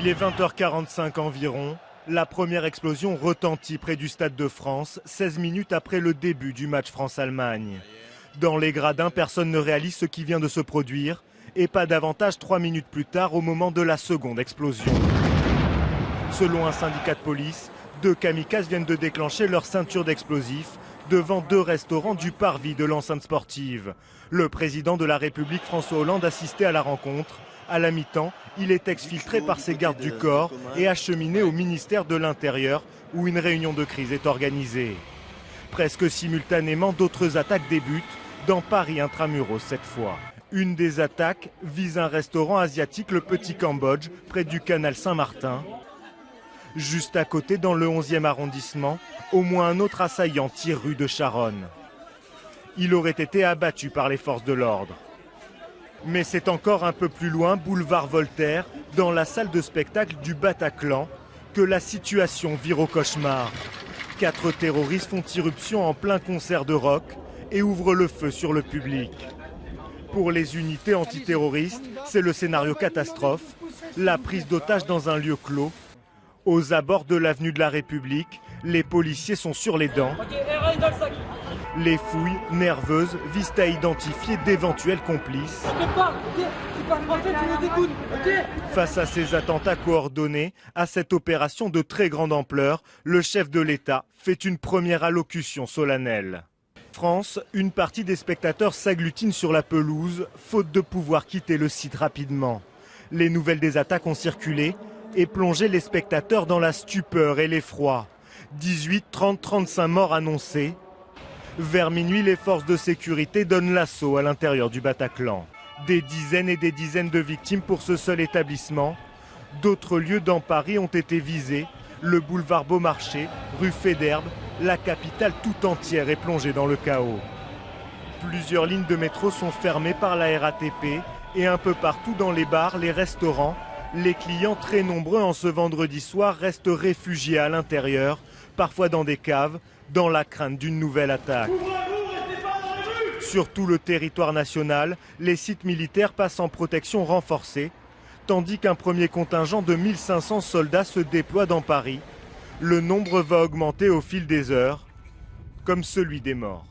Il est 20h45 environ. La première explosion retentit près du Stade de France, 16 minutes après le début du match France-Allemagne. Dans les gradins, personne ne réalise ce qui vient de se produire, et pas davantage 3 minutes plus tard au moment de la seconde explosion. Selon un syndicat de police, 2 kamikazes viennent de déclencher leur ceinture d'explosifs devant 2 restaurants du parvis de l'enceinte sportive. Le président de la République, François Hollande, assistait à la rencontre. À la mi-temps, il est exfiltré par ses gardes du corps et acheminé au ministère de l'Intérieur où une réunion de crise est organisée. Presque simultanément, d'autres attaques débutent, dans Paris intramuros cette fois. Une des attaques vise un restaurant asiatique, le Petit Cambodge, près du canal Saint-Martin. Juste à côté, dans le 11e arrondissement, au moins un autre assaillant tire rue de Charonne. Il aurait été abattu par les forces de l'ordre. Mais c'est encore un peu plus loin, boulevard Voltaire, dans la salle de spectacle du Bataclan, que la situation vire au cauchemar. 4 terroristes font irruption en plein concert de rock et ouvrent le feu sur le public. Pour les unités antiterroristes, c'est le scénario catastrophe, la prise d'otages dans un lieu clos. Aux abords de l'avenue de la République, les policiers sont sur les dents. Les fouilles, nerveuses, visent à identifier d'éventuels complices. Face à ces attentats coordonnés, à cette opération de très grande ampleur, le chef de l'État fait une première allocution solennelle. France, une partie des spectateurs s'agglutinent sur la pelouse, faute de pouvoir quitter le site rapidement. Les nouvelles des attaques ont circulé et plongé les spectateurs dans la stupeur et l'effroi. 18, 30, 35 morts annoncés. Vers minuit, les forces de sécurité donnent l'assaut à l'intérieur du Bataclan. Des dizaines et des dizaines de victimes pour ce seul établissement. D'autres lieux dans Paris ont été visés. Le boulevard Beaumarchais, rue Faidherbe, la capitale tout entière est plongée dans le chaos. Plusieurs lignes de métro sont fermées par la RATP et un peu partout dans les bars, les restaurants, les clients très nombreux en ce vendredi soir restent réfugiés à l'intérieur, parfois dans des caves, dans la crainte d'une nouvelle attaque. Sur tout le territoire national, les sites militaires passent en protection renforcée, tandis qu'un premier contingent de 1500 soldats se déploie dans Paris. Le nombre va augmenter au fil des heures, comme celui des morts.